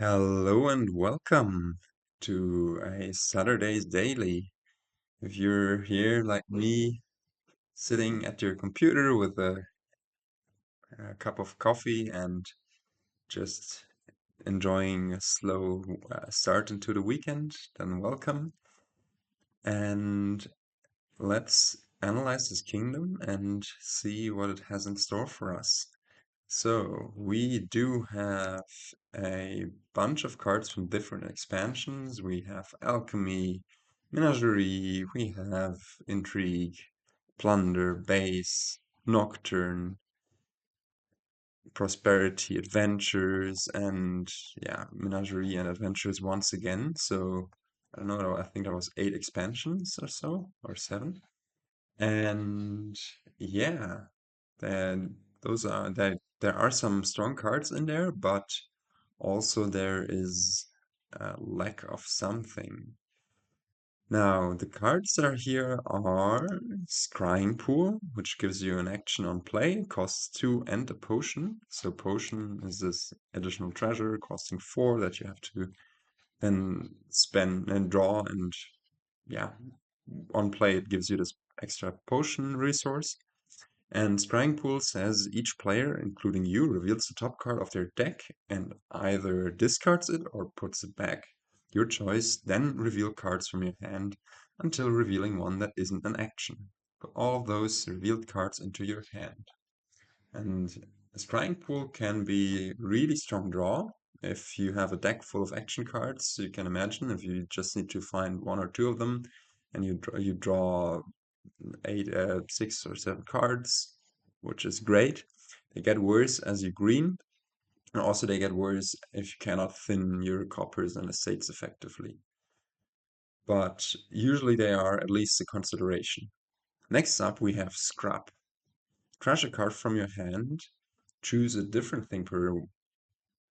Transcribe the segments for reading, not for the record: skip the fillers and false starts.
Hello and welcome to a Saturday's Daily. If you're here like me, sitting at your computer with a cup of coffee and just enjoying a slow start into the weekend, then welcome. And let's analyze this kingdom and see what it has in store for us. So, we do have a bunch of cards from different expansions. We have Alchemy, Menagerie, we have Intrigue, Plunder, Base, Nocturne, Prosperity, Adventures, and yeah, Menagerie and Adventures once again. So, I don't know, I think there was 8 expansions or so, or 7. And yeah, then there are some strong cards in there, but also there is a lack of something. Now, the cards that are here are Scrying Pool, which gives you an action on play, costs 2 and a potion. So potion is this additional treasure costing 4 that you have to then spend and draw, and yeah, on play it gives you this extra potion resource. And Scrying Pool says each player, including you, reveals the top card of their deck and either discards it or puts it back. Your choice, then reveal cards from your hand until revealing one that isn't an action. Put all of those revealed cards into your hand. And a Scrying Pool can be really strong draw. If you have a deck full of action cards, you can imagine if you just need to find 1 or 2 of them and you draw 6 or 7 cards, which is great. They get worse as you green, and also they get worse if you cannot thin your coppers and estates effectively. But usually they are at least a consideration. Next up, we have Scrap. Trash a card from your hand, choose a different thing per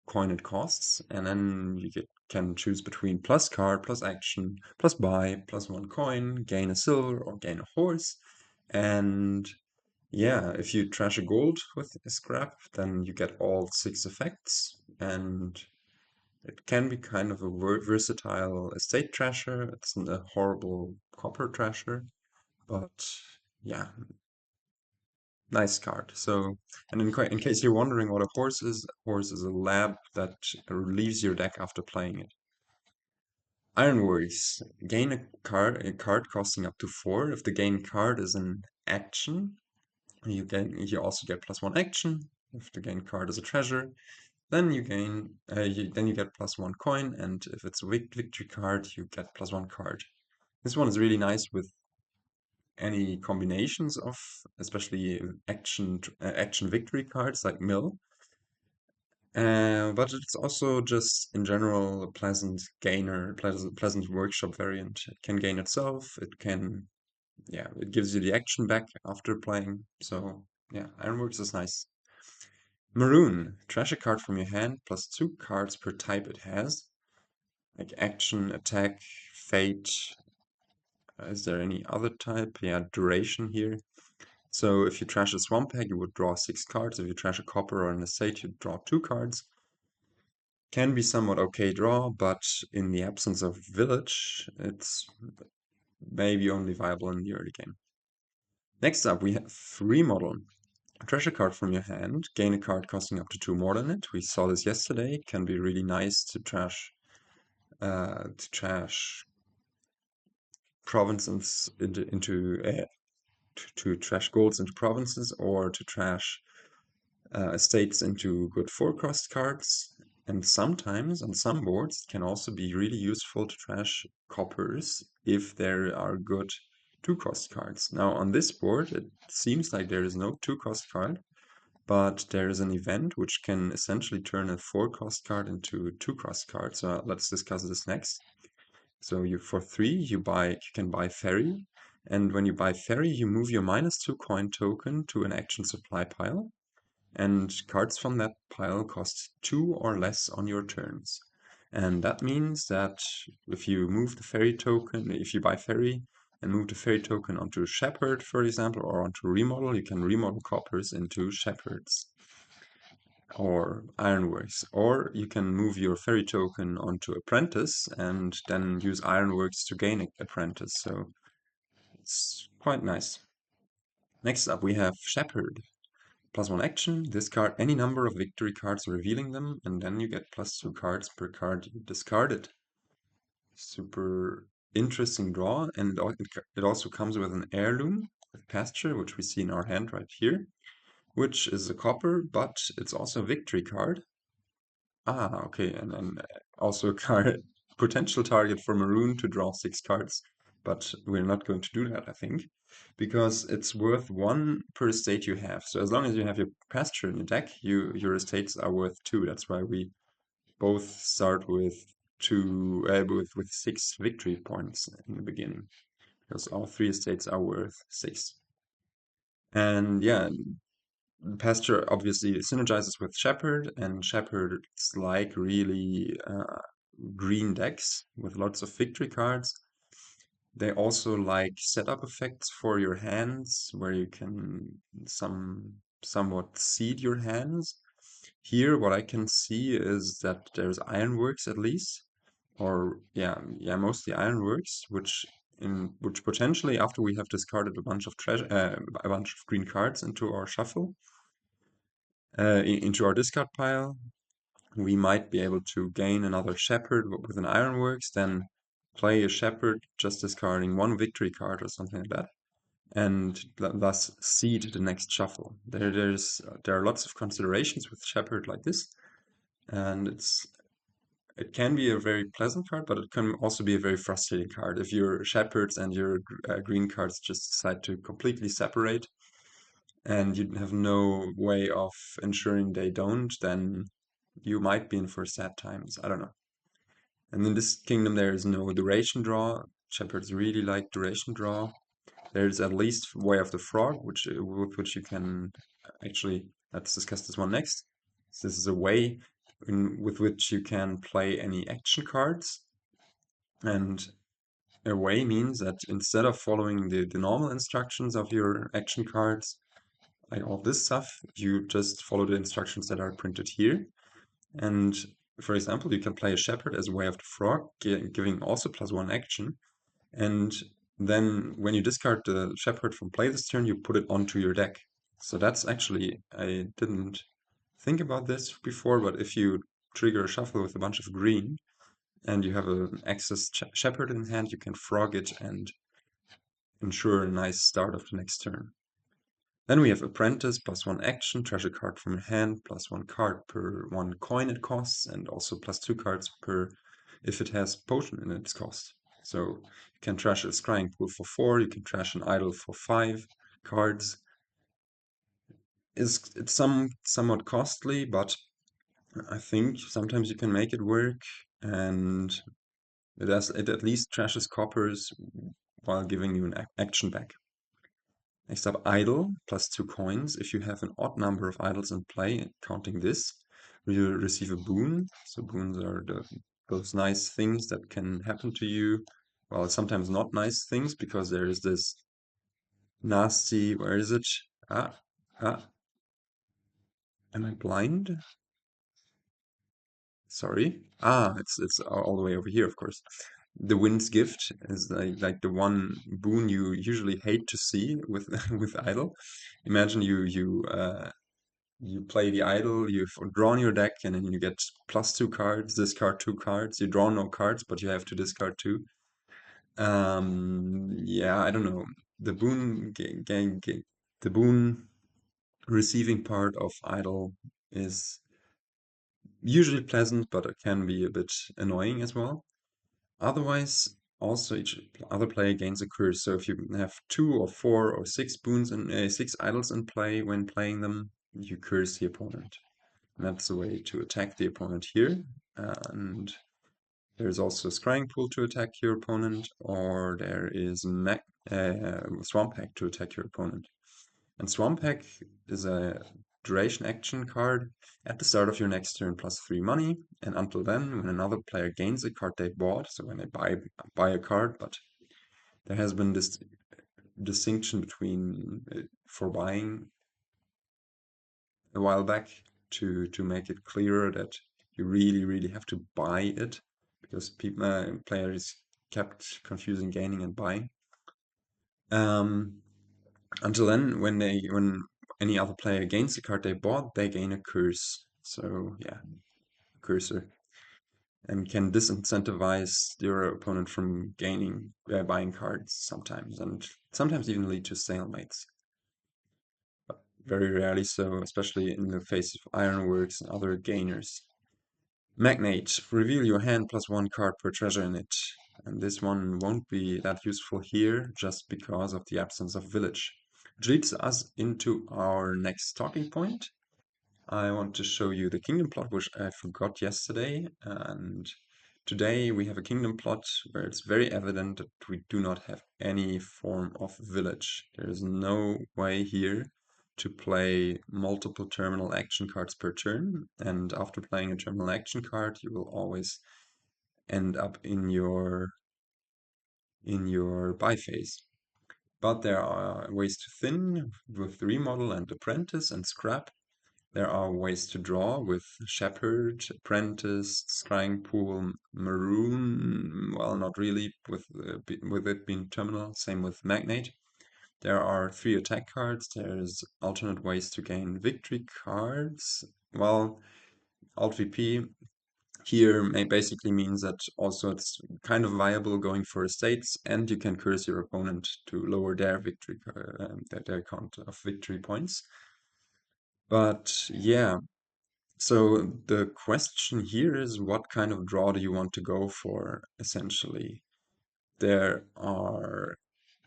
coin it costs, and then can choose between plus card, plus action, plus buy, plus 1 coin, gain a silver, or gain a horse. And yeah, if you trash a gold with a scrap, then you get all 6 effects, and it can be kind of a versatile estate trasher. It's a horrible copper trasher, but yeah, nice card. So, and in case you're wondering what a horse is a lab that leaves your deck after playing it. Ironworks. Gain a card costing up to 4. If the gain card is an action, you also get +1 action. If the gain card is a treasure, then you get +1 coin, and if it's a victory card, you get +1 card. This one is really nice with any combinations of, especially action victory cards like Mill. But it's also just in general a pleasant gainer, pleasant workshop variant. It can gain itself. Yeah, it gives you the action back after playing. So yeah, Ironworks is nice. Maroon, trash a card from your hand plus 2 cards per type it has, like action, attack, fate. Is there any other type? Yeah, duration here. So if you trash a Swamp Hag, you would draw 6 cards. If you trash a Copper or an Estate, you draw 2 cards. Can be somewhat okay draw, but in the absence of Village, it's maybe only viable in the early game. Next up, we have Remodel. Trash a card from your hand, gain a card costing up to 2 more than it. We saw this yesterday. It can be really nice to trash provinces to trash golds into provinces, or to trash estates into good 4-cost cards. And sometimes on some boards it can also be really useful to trash coppers if there are good 2-cost cards. Now on this board it seems like there is no 2-cost card, but there is an event which can essentially turn a 4-cost card into a 2-cost card. So let's discuss this next. So for 3 you can buy Ferry, and when you buy Ferry you move your -2 coin token to an action supply pile, and cards from that pile cost 2 or less on your turns. And that means that if you buy Ferry and move the Ferry token onto Shepherd, for example, or onto Remodel, you can remodel coppers into Shepherds. or Ironworks. Or you can move your fairy token onto Apprentice and then use Ironworks to gain Apprentice. So it's quite nice. Next up, we have Shepherd. +1 action, discard any number of victory cards, revealing them, and then you get +2 cards per card you discarded. Super interesting draw, and it also comes with an heirloom with pasture, which we see in our hand right here, which is a copper, but it's also a victory card. Ah, okay, and then also a card, potential target for Maroon to draw 6 cards, but we're not going to do that, I think, because it's worth 1 per estate you have. So as long as you have your pasture in your deck, your estates are worth 2. That's why we both start with 2, with 6 victory points in the beginning, because all 3 estates are worth 6. And yeah, Pasture obviously synergizes with Shepherd, and Shepherd's like really green decks with lots of victory cards. They also like setup effects for your hands, where you can somewhat seed your hands. Here, what I can see is that there's Ironworks at least, or yeah, mostly Ironworks, which potentially after we have discarded a bunch of a bunch of green cards into our shuffle, into our discard pile, we might be able to gain another Shepherd with an Ironworks, then play a Shepherd, just discarding 1 victory card or something like that, and thus seed the next shuffle. There are lots of considerations with Shepherd like this, and it can be a very pleasant card, but it can also be a very frustrating card. If your Shepherds and your green cards just decide to completely separate, and you have no way of ensuring they don't, then you might be in for sad times. I don't know. And in this kingdom, there is no duration draw. Shepherds really like duration draw. There's at least Way of the Frog, with which you can actually, let's discuss this one next. So this is a way with which you can play any action cards. And a way means that instead of following the normal instructions of your action cards, like all this stuff, you just follow the instructions that are printed here. And for example, you can play a Shepherd as a Way of the Frog, giving also +1 action. And then when you discard the Shepherd from play this turn, you put it onto your deck. So that's actually, I didn't think about this before, but if you trigger a shuffle with a bunch of green and you have an excess Shepherd in hand, you can frog it and ensure a nice start of the next turn. Then we have Apprentice, +1 action, treasure card from hand, +1 card per 1 coin it costs, and also +2 cards per if it has potion in its cost. So you can trash a scrying pool for 4, you can trash an idol for 5 cards. It's somewhat costly, but I think sometimes you can make it work, and it at least trashes coppers while giving you an action back. Next up, idle, +2 coins. If you have an odd number of idols in play, counting this, you receive a boon. So boons are those nice things that can happen to you. Well, sometimes not nice things, because there is this nasty, where is it? Ah, ah, am I blind? Sorry. Ah, it's all the way over here, of course. The Wind's Gift is like the one boon you usually hate to see with with idle. Imagine you play the idol, you've drawn your deck, and then you get +2 cards, discard 2 cards. You draw no cards, but you have to discard 2. Yeah, I don't know. The the boon receiving part of idol is usually pleasant, but it can be a bit annoying as well. Otherwise, also each other player gains a curse. So if you have 2 or 4 or 6 boons and 6 idols in play when playing them, you curse the opponent. And that's the way to attack the opponent here. And there's also a scrying pool to attack your opponent, or there is Swamp Hag to attack your opponent. And Swamp Hag is a duration action card at the start of your next turn, +3 money, and until then, when another player gains a card they bought, so when they buy a card, but there has been this distinction between for buying a while back, to make it clearer that you really have to buy it, because people players kept confusing gaining and buying. Um, until then, when any other player gains the card they bought, they gain a curse. So yeah, cursor, and can disincentivize your opponent from buying cards sometimes, and sometimes even lead to stalemates. But very rarely so, especially in the face of ironworks and other gainers. Magnate, reveal your hand plus one card per treasure in it. And this one won't be that useful here just because of the absence of village. Which leads us into our next talking point. I want to show you the kingdom plot, which I forgot yesterday. And today we have a kingdom plot where it's very evident that we do not have any form of village. There is no way here to play multiple terminal action cards per turn, and after playing a terminal action card, you will always end up in your buy phase. But there are ways to thin with Remodel and Apprentice and Scrap. There are ways to draw with Shepherd, Apprentice, Scrying Pool, Maroon. Well, not really, with it being terminal. Same with Magnate. There are 3 attack cards. There's alternate ways to gain victory cards. Well, Alt VP here basically means that also it's kind of viable going for estates, and you can curse your opponent to lower their their count of victory points. But yeah, so the question here is, what kind of draw do you want to go for, essentially? There are,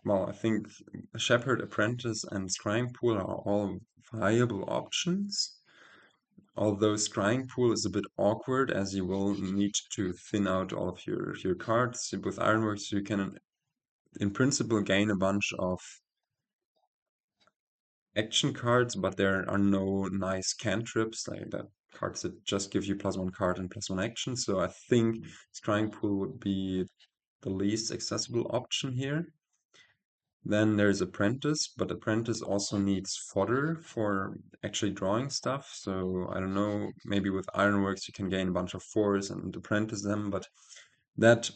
well, I think Shepherd, Apprentice, and Scrying Pool are all viable options. Although Scrying Pool is a bit awkward, as you will need to thin out all of your cards. With Ironworks, you can, in principle, gain a bunch of action cards, but there are no nice cantrips, like that cards that just give you +1 card and +1 action. So I think Scrying Pool would be the least accessible option here. Then there's Apprentice, but Apprentice also needs fodder for actually drawing stuff. So I don't know, maybe with Ironworks you can gain a bunch of 4s and Apprentice them, but that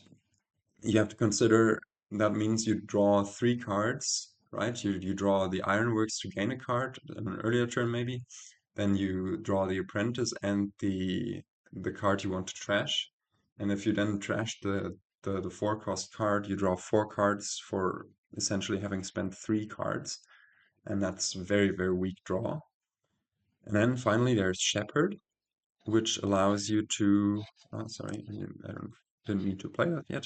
you have to consider, that means you draw 3 cards, right? You draw the Ironworks to gain a card in an earlier turn maybe. Then you draw the Apprentice and the card you want to trash. And if you then trash the 4-cost card, you draw 4 cards for essentially having spent 3 cards. And that's very weak draw. And then finally there's Shepherd, which allows you to, oh sorry, didn't need to play that yet.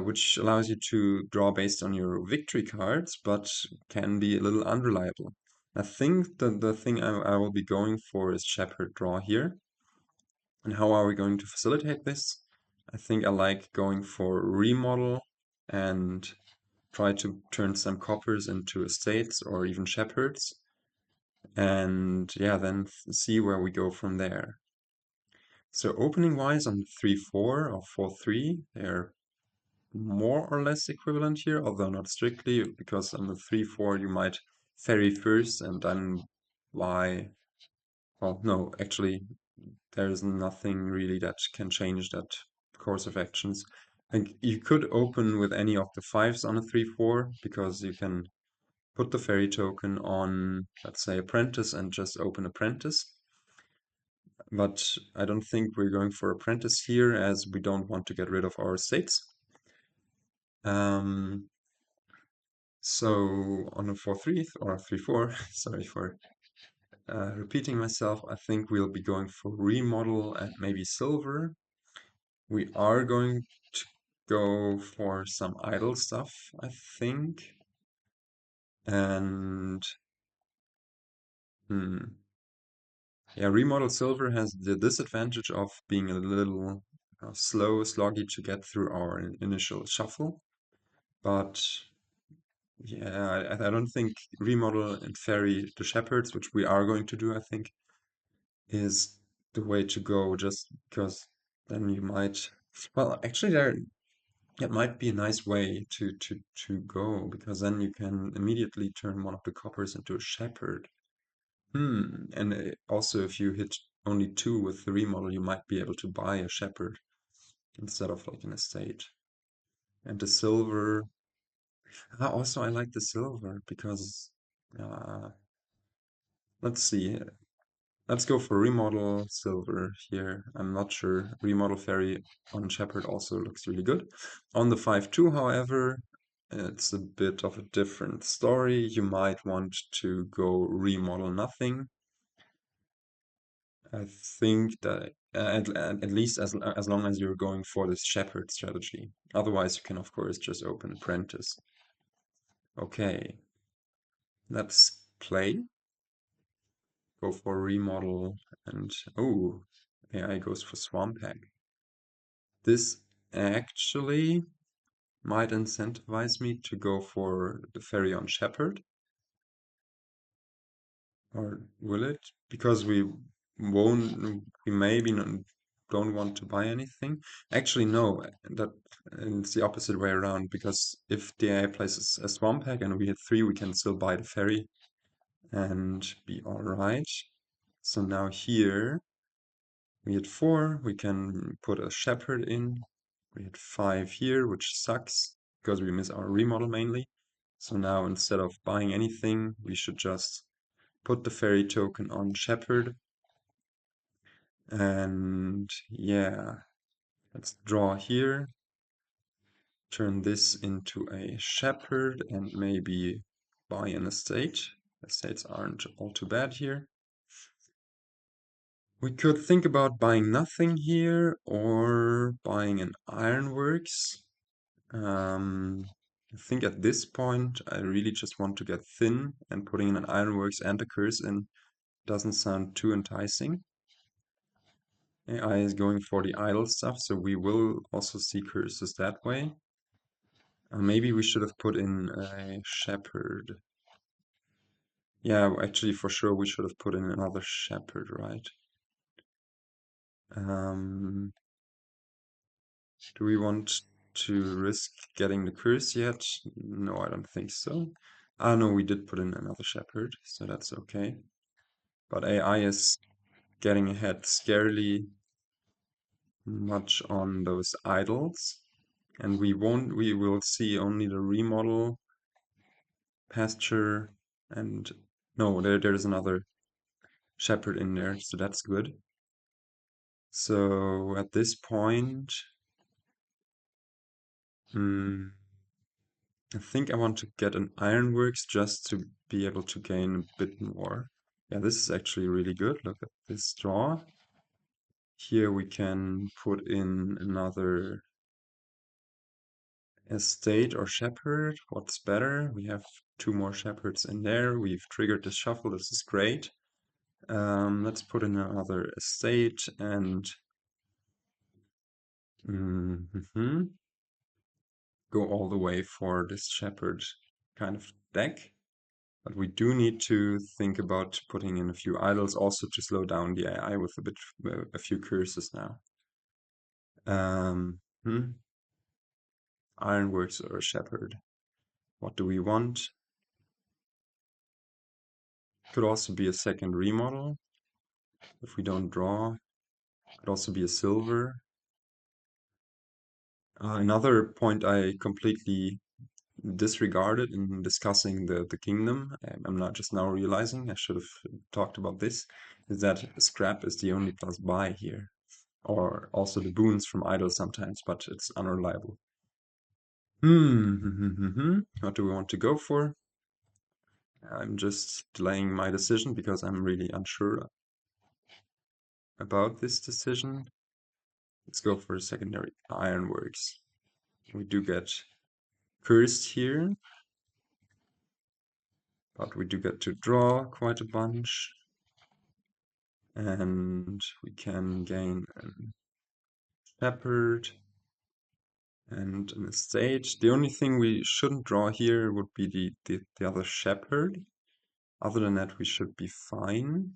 Which allows you to draw based on your victory cards, but can be a little unreliable. I think the thing I will be going for is Shepherd draw here. And how are we going to facilitate this? I think I like going for Remodel and try to turn some coppers into estates or even shepherds. And yeah, then see where we go from there. So opening wise on 3-4 or 4-3, they're more or less equivalent here, although not strictly, because on the 3-4 you might ferry first and then buy. Well, no, actually, there is nothing really that can change that course of actions. And you could open with any of the 5s on a 3-4, because you can put the ferry token on, let's say, Apprentice and just open Apprentice. But I don't think we're going for Apprentice here, as we don't want to get rid of our estates. So on a 4-3 or a 3-4, sorry for repeating myself, I think we'll be going for Remodel and maybe Silver. We are going to go for some idle stuff, I think. And yeah, Remodel Silver has the disadvantage of being a little slow, sloggy to get through our initial shuffle. But yeah, I don't think Remodel and Ferry the Shepherds, which we are going to do, I think, is the way to go, just because then you might, well, actually there it might be a nice way to go, because then you can immediately turn one of the coppers into a shepherd. And also, if you hit only 2 with the remodel, you might be able to buy a shepherd instead of like an estate. And the silver. Also, I like the silver because, uh, let's see. Let's go for remodel silver here. I'm not sure. Remodel fairy on shepherd also looks really good. On the 5-2, however, it's a bit of a different story. You might want to go remodel nothing. I think that at least as long as you're going for this shepherd strategy. Otherwise, you can of course just open Apprentice. Okay, let's play. Go for remodel and oh, AI goes for Swamp Hag. This actually might incentivize me to go for the fairy on shepherd. Or will it? Because we maybe don't want to buy anything. Actually, no, it's the opposite way around. Because if the AI places a swamp hack and we hit 3, we can still buy the ferry and be all right. So now here we hit 4, we can put a shepherd in. We hit 5 here, which sucks because we miss our remodel mainly. So now instead of buying anything, we should just put the fairy token on shepherd. And yeah, let's draw here, turn this into a shepherd and maybe buy an estate. Estates aren't all too bad here. We could think about buying nothing here or buying an ironworks. I think at this point I really just want to get thin, and putting in an ironworks and a curse in doesn't sound too enticing. AI is going for the idle stuff, so we will also see curses that way. Maybe we should have put in a shepherd. Yeah, actually, for sure, we should have put in another shepherd, right? Um, do we want to risk getting the curse yet? No, I don't think so. Ah, no, we did put in another shepherd, so that's okay. But AI is getting ahead scarily much on those idols. And we will see only the remodel pasture and no, there's another shepherd in there, so that's good. So at this point, I think I want to get an ironworks just to be able to gain a bit more. Yeah, this is actually really good. Look at this draw. Here we can put in another estate or shepherd. What's better? We have 2 more shepherds in there. We've triggered the shuffle. This is great. Let's put in another estate and go all the way for this shepherd kind of deck. But we do need to think about putting in a few idols also to slow down the AI with a few curses now. Um, hmm? Ironworks or shepherd? What do we want? Could also be a second remodel if we don't draw. Could also be a silver. Another point I completely disregarded in discussing the kingdom, I'm not just now realizing, I should have talked about this, is that scrap is the only plus buy here. Or also the boons from idle sometimes, but it's unreliable. What do we want to go for? I'm just delaying my decision because I'm really unsure about this decision. Let's go for a secondary ironworks. We do get cursed here, but we do get to draw quite a bunch. And we can gain a shepherd and an estate. The only thing we shouldn't draw here would be the other shepherd. Other than that, we should be fine.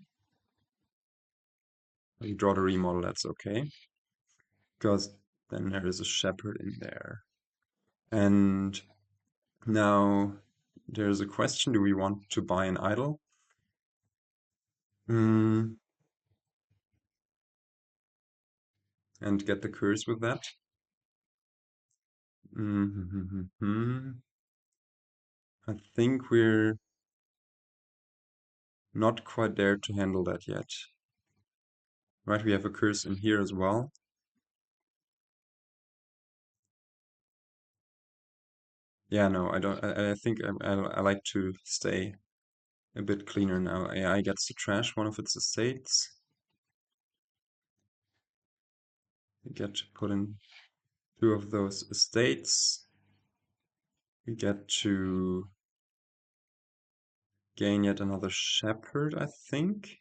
We draw the remodel, that's okay. Because then there is a shepherd in there. And now there's a question, do we want to buy an idol? Mm, and get the curse with that. Mm-hmm. I think we're not quite there to handle that yet. Right, we have a curse in here as well. Yeah, no, I don't. I think I like to stay a bit cleaner now. AI gets to trash one of its estates. We get to put in two of those estates. We get to gain yet another shepherd, I think,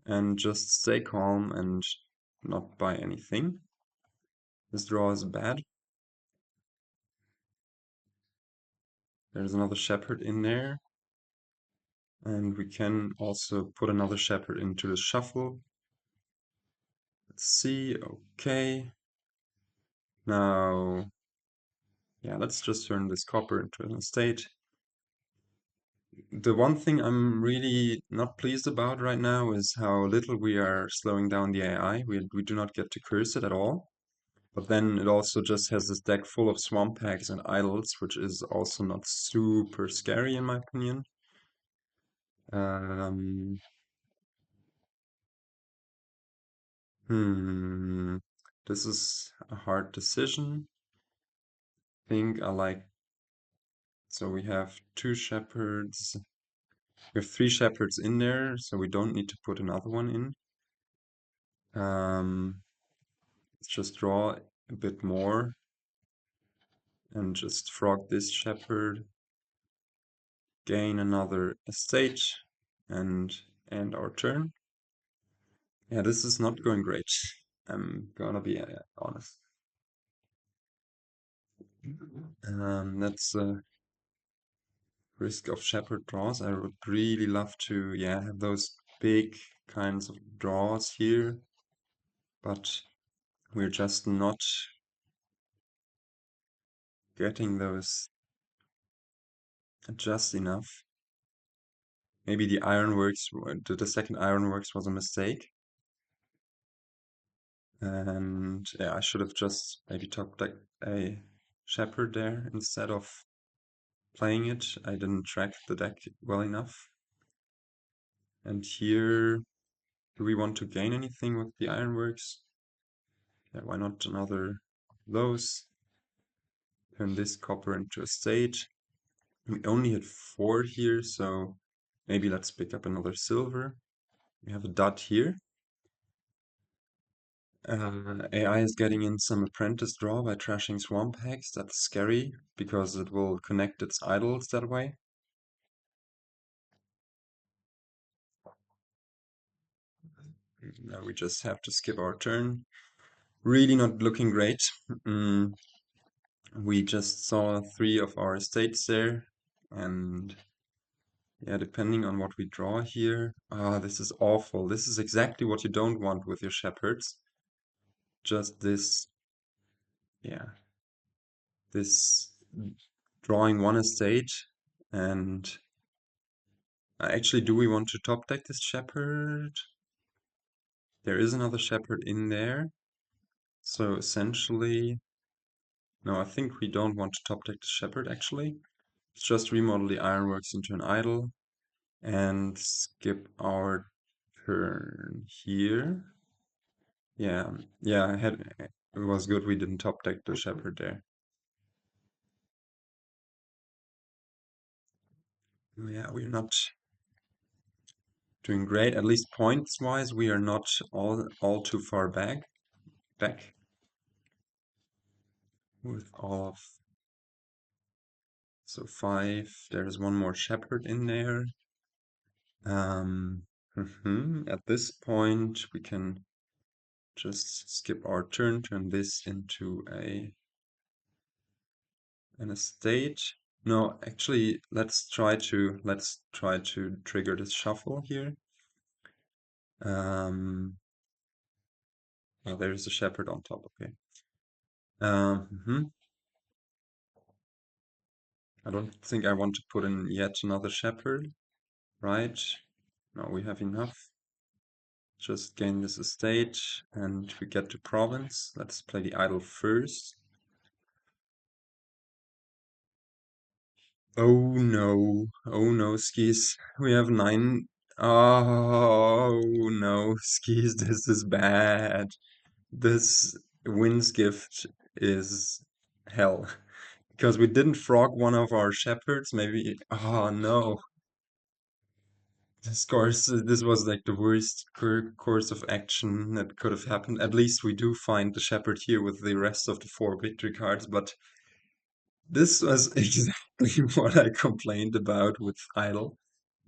and just stay calm and not buy anything. This draw is bad. There's another shepherd in there. And we can also put another shepherd into the shuffle. Let's see, okay. Now, yeah, let's just turn this copper into an estate. The one thing I'm really not pleased about right now is how little we are slowing down the AI. We do not get to curse it at all. But then it also just has this deck full of Swamp Hags and Idols, which is also not super scary in my opinion. Um, hmm, this is a hard decision. I think I like, so we have two shepherds. We have three shepherds in there, so we don't need to put another one in. Let's just draw a bit more and just frog this shepherd, gain another estate, and end our turn. Yeah, this is not going great. I'm gonna be honest. That's a risk of shepherd draws. I would really love to, yeah, have those big kinds of draws here, but we're just not getting those just enough. Maybe the ironworks, the second ironworks was a mistake. And yeah, I should have just maybe top decked a shepherd there instead of playing it. I didn't track the deck well enough. And here, do we want to gain anything with the ironworks? Yeah, why not another of those? Turn this copper into a state. We only had 4 here, so maybe let's pick up another silver. We have a dot here. AI is getting in some Apprentice draw by trashing Swamp Hags. That's scary, because it will connect its idols that way. Now we just have to skip our turn. Really not looking great. We just saw 3 of our estates there, and yeah, depending on what we draw here. Ah, this is awful. This is exactly what you don't want with your shepherds. Just this, yeah, this drawing one estate. And actually, do we want to top deck this shepherd? There is another shepherd in there. So essentially, no, I think we don't want to top deck the shepherd actually. Let's just remodel the ironworks into an idol and skip our turn here. Yeah, yeah, it was good we didn't top deck the shepherd there. Yeah, we're not doing great. At least points wise, we are not all too far back with all of, so 5. There's one more shepherd in there. At this point, we can just skip our turn, turn this into an estate. No, actually, let's try to trigger this shuffle here. Oh, there's a shepherd on top. Okay. I don't think I want to put in yet another shepherd, right? Now we have enough. Just gain this estate and we get to province. Let's play the idol first. Oh no, skis. We have 9. Oh no, skis, this is bad. This wins gift is hell. Because we didn't frog one of our shepherds, maybe. Oh no. This was like the worst course of action that could have happened. At least we do find the shepherd here with the rest of the 4 victory cards, but this was exactly what I complained about with Idle.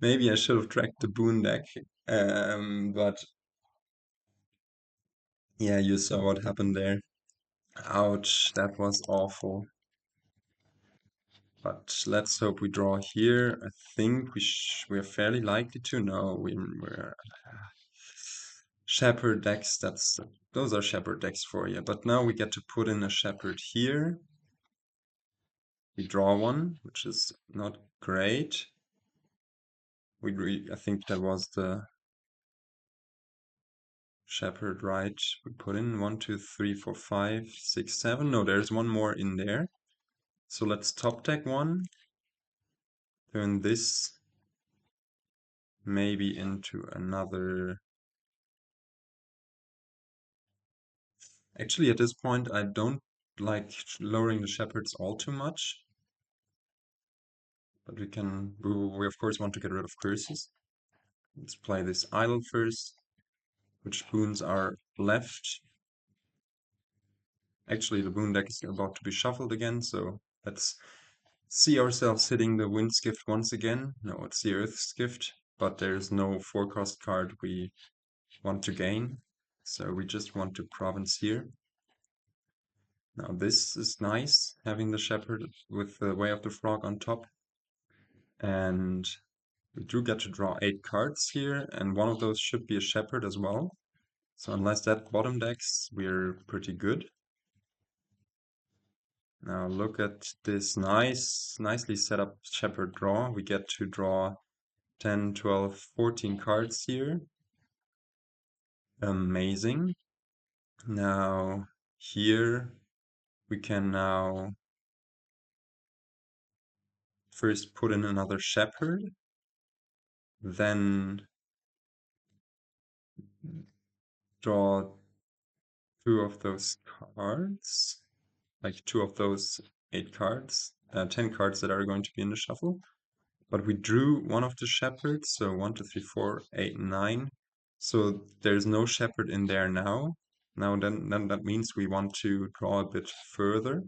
Maybe I should have tracked the boon deck, but yeah, you saw what happened there. Ouch, that was awful. But let's hope we draw here. I think we're fairly likely to. No, we're shepherd decks. Those are shepherd decks for you. But now we get to put in a shepherd here. We draw one, which is not great. I think that was the shepherd, right? We put in 1, 2, 3, 4, 5, 6, 7. No, there's one more in there. So let's top deck one. Turn this maybe into another. Actually, at this point, I don't like lowering the shepherds all too much. But we of course want to get rid of curses. Let's play this idol first. Which boons are left? Actually, the boon deck is about to be shuffled again, so let's see ourselves hitting the Wind's Gift once again. No, it's the Earth's Gift, but there's no forecast card we want to gain. So we just want to province here. Now this is nice, having the Shepherd with the Way of the Frog on top. And we do get to draw 8 cards here, and one of those should be a Shepherd as well. So unless that bottom decks, we're pretty good. Now look at this nicely set up Shepherd draw. We get to draw 10, 12, 14 cards here. Amazing. Now here we can now first put in another Shepherd, then draw 2 of those cards, like 2 of those 8 cards, 10 cards that are going to be in the shuffle. But we drew one of the shepherds, so 1, 2, 3, 4, 8, 9. So there's no shepherd in there now. Then that means we want to draw a bit further.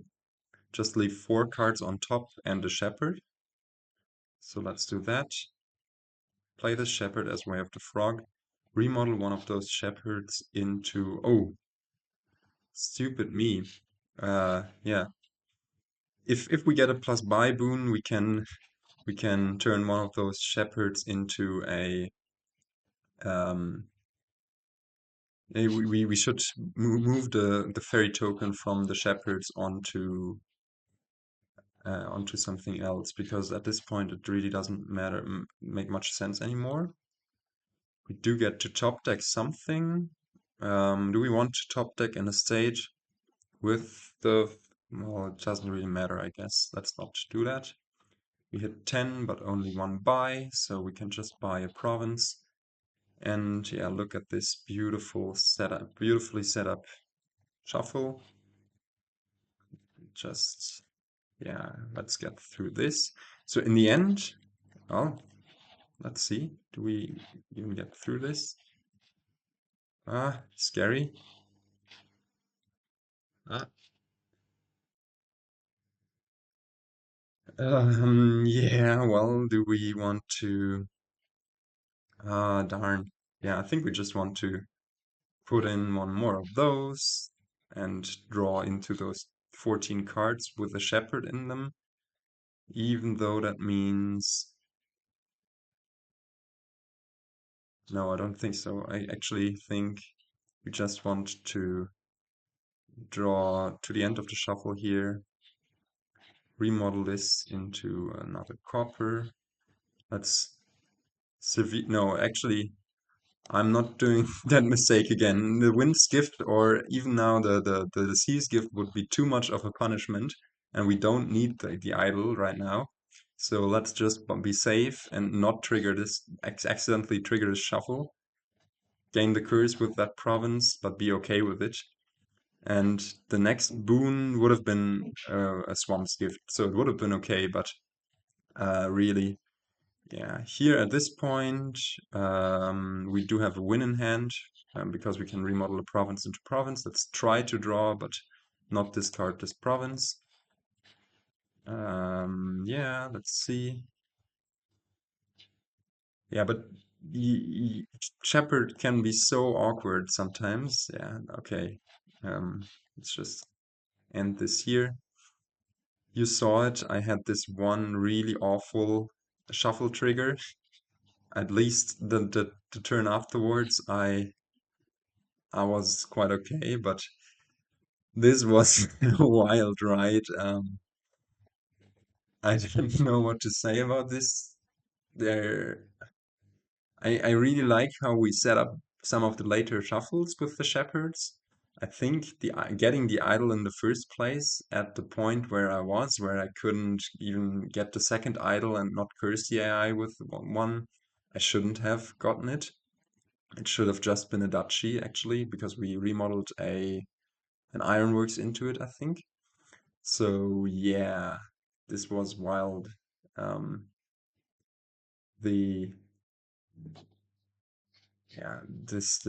Just leave 4 cards on top and a shepherd. So let's do that. Play the shepherd as Way of the Frog. Remodel one of those shepherds into... Oh, stupid me. Yeah. If we get a plus buy boon, we can turn one of those shepherds into a we should move the fairy token from the shepherds onto something else, because at this point it really doesn't make much sense anymore. We do get to top deck something. Do we want to top deck in a stage with the... Well, it doesn't really matter, I guess. Let's not do that. We hit 10, but only one buy, so we can just buy a province. And yeah, look at this beautifully set up shuffle. Just, yeah, let's get through this. So in the end, well, let's see. Do we even get through this? Ah, scary. Ah. Yeah, well, do we want to... Ah, darn. Yeah, I think we just want to put in one more of those and draw into those 14 cards with a shepherd in them, even though that means... No, I don't think so. I actually think we just want to draw to the end of the shuffle here, remodel this into another copper. Let's No, actually, I'm not doing that mistake again. The wind's gift, or even now the sea's gift, would be too much of a punishment, and we don't need the idol right now. So let's just be safe and not trigger this, accidentally trigger this shuffle, gain the curse with that province, but be okay with it. And the next boon would have been a swamp's gift, so it would have been okay, but really. Yeah, here at this point, we do have a win in hand because we can remodel a province into province. Let's try to draw, but not discard this province. Yeah, let's see. Yeah, but Shepherd can be so awkward sometimes. Yeah, okay. Let's just end this here. You saw it. I had this one really awful shuffle trigger. At least the turn afterwards, I was quite okay, but this was a wild ride. I don't know what to say about this. There, I really like how we set up some of the later shuffles with the shepherds. I think getting the idol in the first place at the point where I was, where I couldn't even get the second idol and not curse the AI with one, I shouldn't have gotten it. It should have just been a duchy actually, because we remodeled an ironworks into it, I think. So yeah, this was wild. Um, the yeah, this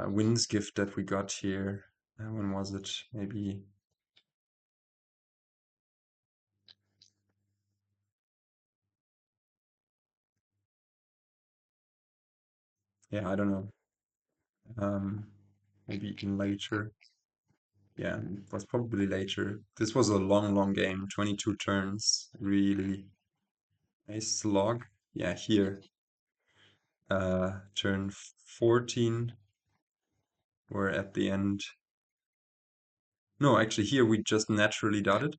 winds gift that we got here. When was it? Maybe yeah, I don't know. Um, maybe even later. Yeah, it was probably later. This was a long game, 22 turns. Really a slog. Yeah, here. Turn 14. We're at the end. No, actually, here we just naturally dotted,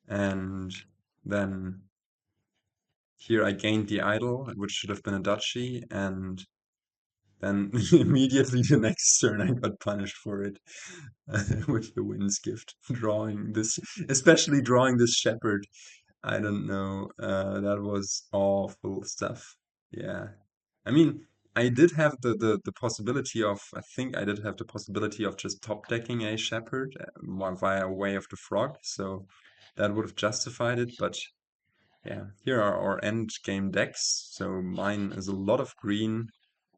and then here I gained the idol, which should have been a duchy, and then immediately the next turn I got punished for it with the wind's gift. Drawing this, especially drawing this shepherd. I don't know. That was awful stuff. Yeah. I mean, I did have the possibility of, I think I did have the possibility of just top decking a shepherd via way of the frog, so that would have justified it, but yeah, here are our end game decks. So mine is a lot of green,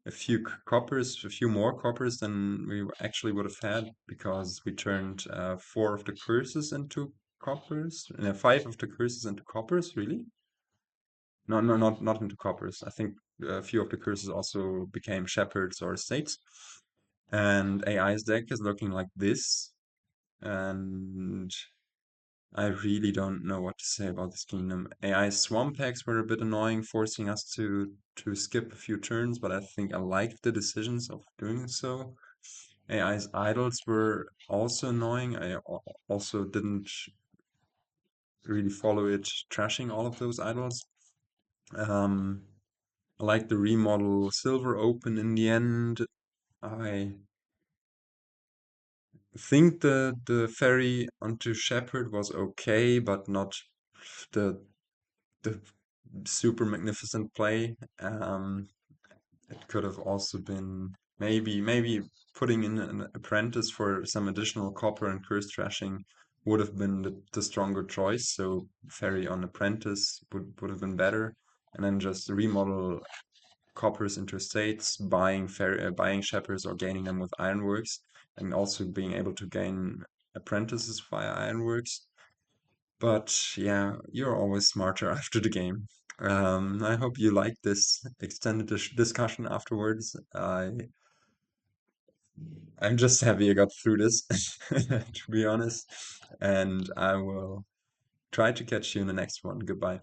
a few coppers, a few more coppers than we actually would have had because we turned four of the curses into coppers, five of the curses into coppers, really? No, no, not into coppers. I think a few of the curses also became shepherds or estates. And AI's deck is looking like this. And I really don't know what to say about this kingdom. AI Swamp Hags were a bit annoying, forcing us to skip a few turns, but I think I liked the decisions of doing so. AI's idols were also annoying. Also didn't really follow it, trashing all of those idols. Um, I like the remodel Silver Open in the end. I think the ferry onto Shepherd was okay, but not the the super magnificent play. It could have also been maybe putting in an apprentice for some additional copper and curse trashing would have been the stronger choice. So ferry on apprentice would have been better, and then just remodel coppers into estates, buying shepherds or gaining them with ironworks, and also being able to gain apprentices via ironworks. But yeah, you're always smarter after the game. I hope you liked this extended discussion afterwards. I'm just happy I got through this, to be honest. And I will try to catch you in the next one. Goodbye.